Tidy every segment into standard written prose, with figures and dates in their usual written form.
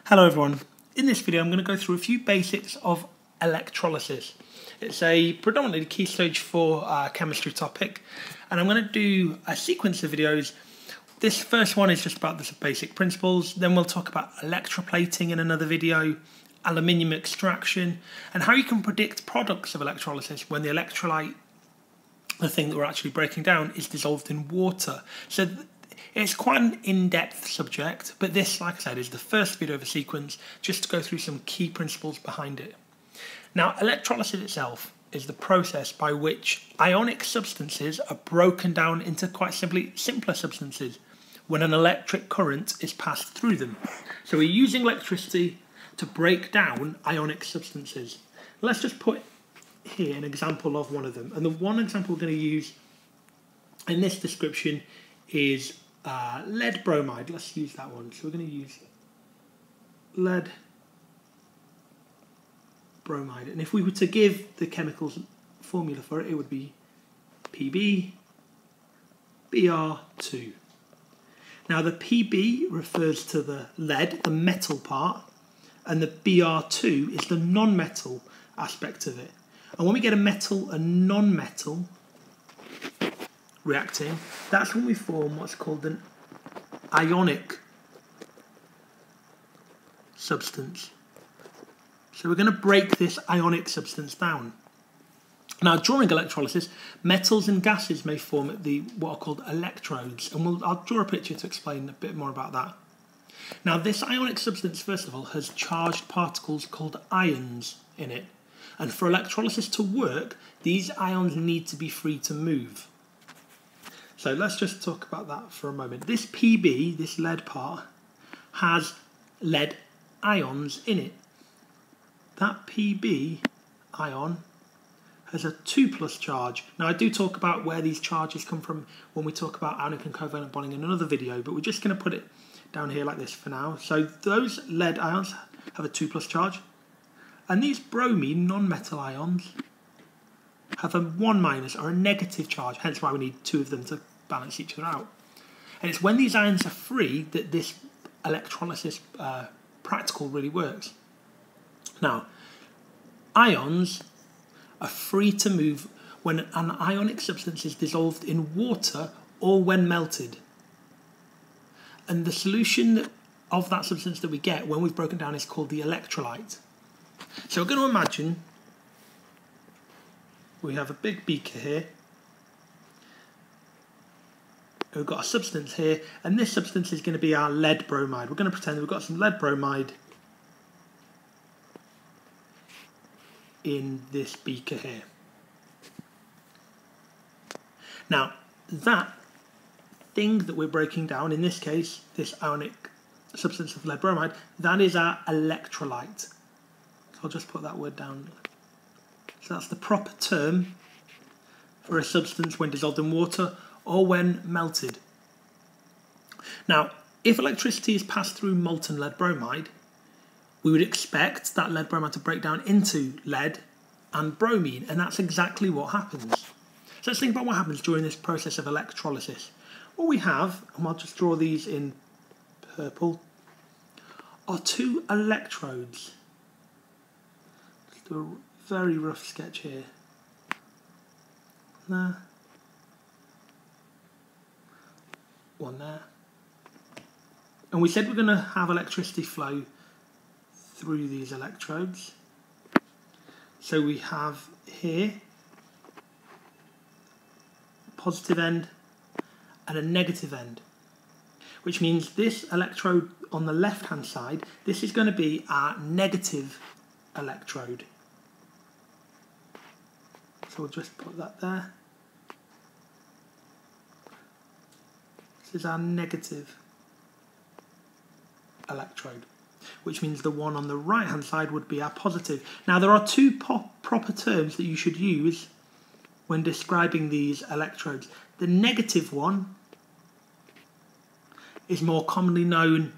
Hello everyone, in this video I'm going to go through a few basics of electrolysis. It's a predominantly key stage 4 chemistry topic, and I'm going to do a sequence of videos. This first one is just about the basic principles, then we'll talk about electroplating in another video, aluminium extraction, and how you can predict products of electrolysis when the electrolyte, the thing that we're actually breaking down, is dissolved in water. So it's quite an in-depth subject, but this, like I said, is the first video of a sequence just to go through some key principles behind it. Now, electrolysis itself is the process by which ionic substances are broken down into quite simply simpler substances when an electric current is passed through them. So we're using electricity to break down ionic substances. Let's just put here an example of one of them. And the one example we're going to use in this description is lead bromide. Let's use that one. So we're going to use lead bromide. And if we were to give the chemicals formula for it, it would be Pb, Br2. Now the Pb refers to the lead, the metal part, and the Br2 is the non-metal aspect of it. And when we get a metal and non-metal reacting, that's when we form what's called an ionic substance. So we're going to break this ionic substance down. Now, during electrolysis, metals and gases may form what are called electrodes, and I'll draw a picture to explain a bit more about that. Now, this ionic substance, first of all, has charged particles called ions in it, and for electrolysis to work, these ions need to be free to move. So let's just talk about that for a moment. This Pb, this lead part, has lead ions in it. That Pb ion has a 2+ charge. Now I do talk about where these charges come from when we talk about ionic and covalent bonding in another video, but we're just going to put it down here like this for now. So those lead ions have a 2+ charge, and these bromine non-metal ions have a 1- or a negative charge, hence why we need two of them to balance each other out. And it's when these ions are free that this electrolysis practical really works. Now, ions are free to move when an ionic substance is dissolved in water or when melted. And the solution of that substance that we get when we've broken down is called the electrolyte. So we're going to imagine we have a big beaker here. We've got a substance here, and this substance is going to be our lead bromide. We're going to pretend we've got some lead bromide in this beaker here. Now, that thing that we're breaking down, in this case, this ionic substance of lead bromide, that is our electrolyte. So I'll just put that word down. So that's the proper term for a substance when dissolved in water or when melted. Now, if electricity is passed through molten lead bromide, we would expect that lead bromide to break down into lead and bromine, and that's exactly what happens. So let's think about what happens during this process of electrolysis. What we have, and I'll just draw these in purple, are two electrodes. Let's do a very rough sketch here. There. One there. And we said we're going to have electricity flow through these electrodes. So we have here a positive end and a negative end, which means this electrode on the left hand side, this is going to be our negative electrode. So we'll just put that there. This is our negative electrode, which means the one on the right hand side would be our positive. Now there are two proper terms that you should use when describing these electrodes. The negative one is more commonly known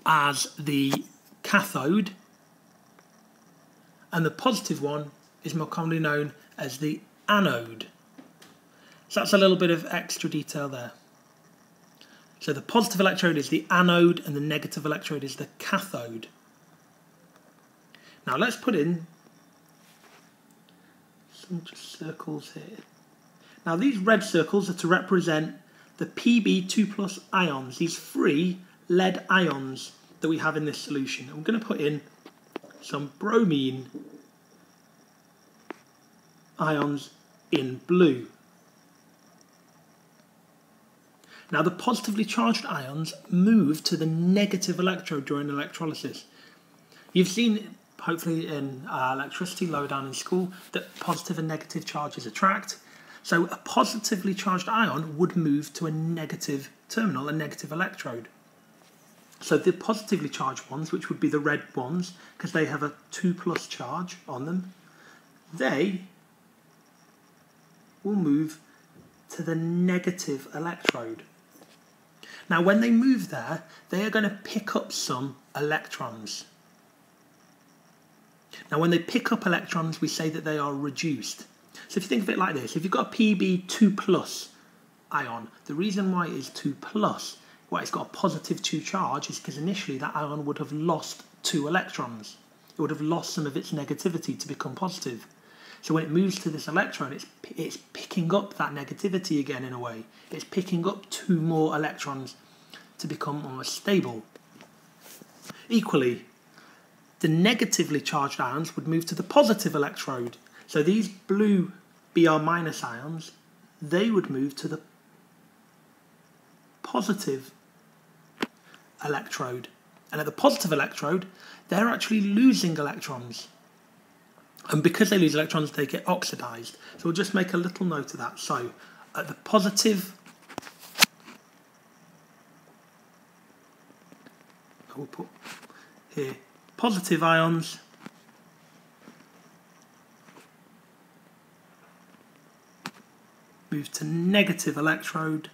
as the cathode, and the positive one is more commonly known as the anode. So that's a little bit of extra detail there. So the positive electrode is the anode and the negative electrode is the cathode. Now let's put in some just circles here. Now these red circles are to represent the Pb2+ ions, these free lead ions that we have in this solution. And we're going to put in some bromine ions in blue. Now the positively charged ions move to the negative electrode during electrolysis. You've seen, hopefully in electricity lower down in school, that positive and negative charges attract. So a positively charged ion would move to a negative terminal, a negative electrode. So the positively charged ones, which would be the red ones, because they have a 2+ charge on them, they will move to the negative electrode. Now when they move there, they are going to pick up some electrons. Now when they pick up electrons, we say that they are reduced. So if you think of it like this, if you've got a Pb2+ ion, the reason why it is 2+, why it's got a positive 2 charge, is because initially that ion would have lost 2 electrons. It would have lost some of its negativity to become positive. So when it moves to this electron, it's picking up that negativity again in a way. It's picking up 2 more electrons to become more stable. Equally, the negatively charged ions would move to the positive electrode. So these blue Br- ions, they would move to the positive electrode. And at the positive electrode, they're actually losing electrons. And because they lose electrons, they get oxidized. So we'll just make a little note of that. So at the positive, we'll put here positive ions move to negative electrode,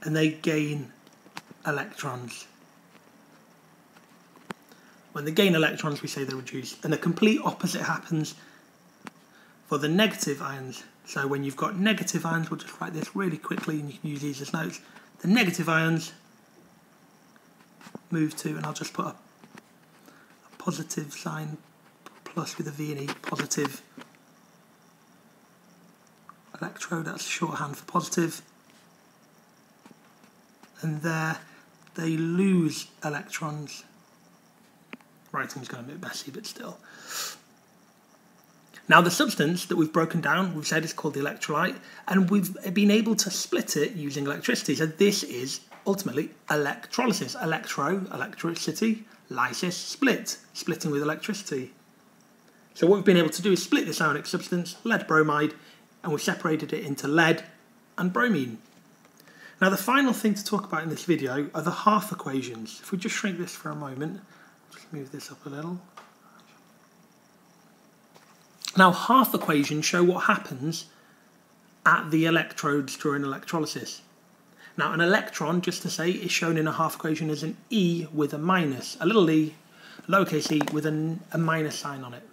and they gain electrons. When they gain electrons, we say they reduce. And the complete opposite happens for the negative ions. So when you've got negative ions, we'll just write this really quickly and you can use these as notes. The negative ions move to, and I'll just put a positive sign plus with a V and E, positive electrode, that's shorthand for positive. And there they lose electrons. Writing's going a bit messy, but still. Now the substance that we've broken down, we've said is called the electrolyte, and we've been able to split it using electricity. So this is ultimately electrolysis. Electricity, lysis, splitting with electricity. So what we've been able to do is split this ionic substance, lead bromide, and we've separated it into lead and bromine. Now the final thing to talk about in this video are the half equations. If we just shrink this for a moment, just move this up a little. Now half equations show what happens at the electrodes during electrolysis. Now an electron, just to say, is shown in a half equation as an E with a minus, a little e, lowercase e with a minus sign on it.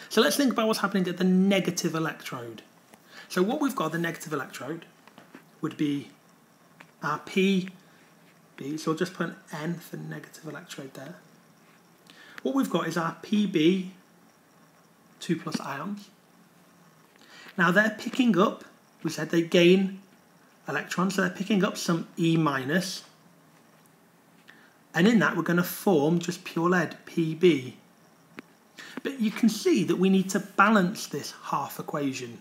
So let's think about what's happening at the negative electrode. So what we've got at the negative electrode would be our Pb, so we'll just put an N for negative electrode there. What we've got is our Pb 2+ ions. Now they're picking up, we said they gain electrons, so they're picking up some E-, and in that we're going to form just pure lead, Pb. But you can see that we need to balance this half equation.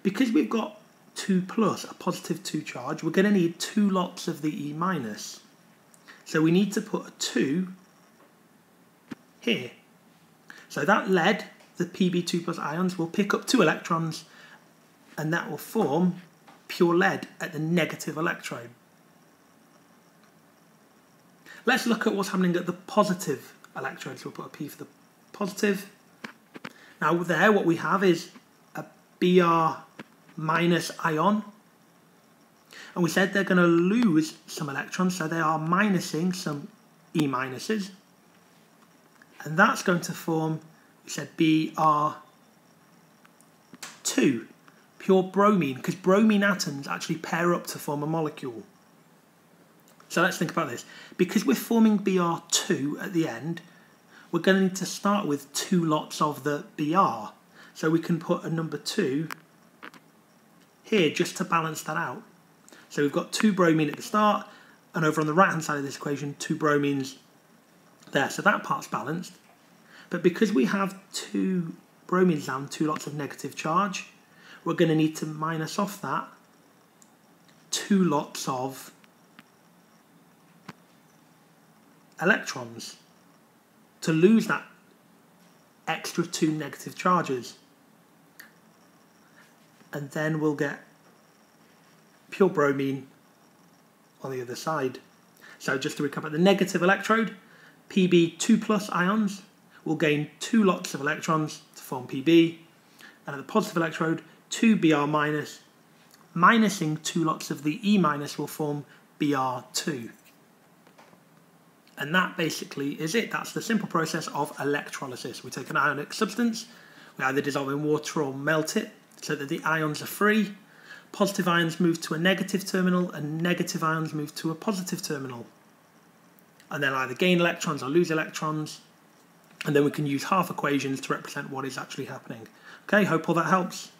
Because we've got 2+, a positive 2 charge, we're going to need 2 lots of the E-. So we need to put a 2 here. So that lead, the Pb 2+ ions, will pick up 2 electrons and that will form pure lead at the negative electrode. Let's look at what's happening at the positive electrode. So we'll put a P for the positive. Now there what we have is a Br- ion, and we said they're going to lose some electrons, so they are minusing some E-. And that's going to form, we said Br2, pure bromine, because bromine atoms actually pair up to form a molecule. So let's think about this. Because we're forming Br2 at the end, we're going to need to start with 2 lots of the Br. So we can put a number 2 here just to balance that out. So we've got 2 bromine at the start, and over on the right hand side of this equation, 2 bromines there. So that part's balanced. But because we have 2 bromines down, 2 lots of negative charge, we're going to need to minus off that 2 lots of electrons to lose that extra 2 negative charges. And then we'll get pure bromine on the other side. So just to recap, the negative electrode, Pb2+ ions, will gain 2 lots of electrons to form Pb, and at the positive electrode, 2 Br-, minusing 2 lots of the E- will form Br2. And that basically is it. That's the simple process of electrolysis. We take an ionic substance, we either dissolve in water or melt it so that the ions are free. Positive ions move to a negative terminal and negative ions move to a positive terminal. And then either gain electrons or lose electrons. And then we can use half equations to represent what is actually happening. Okay, hope all that helps.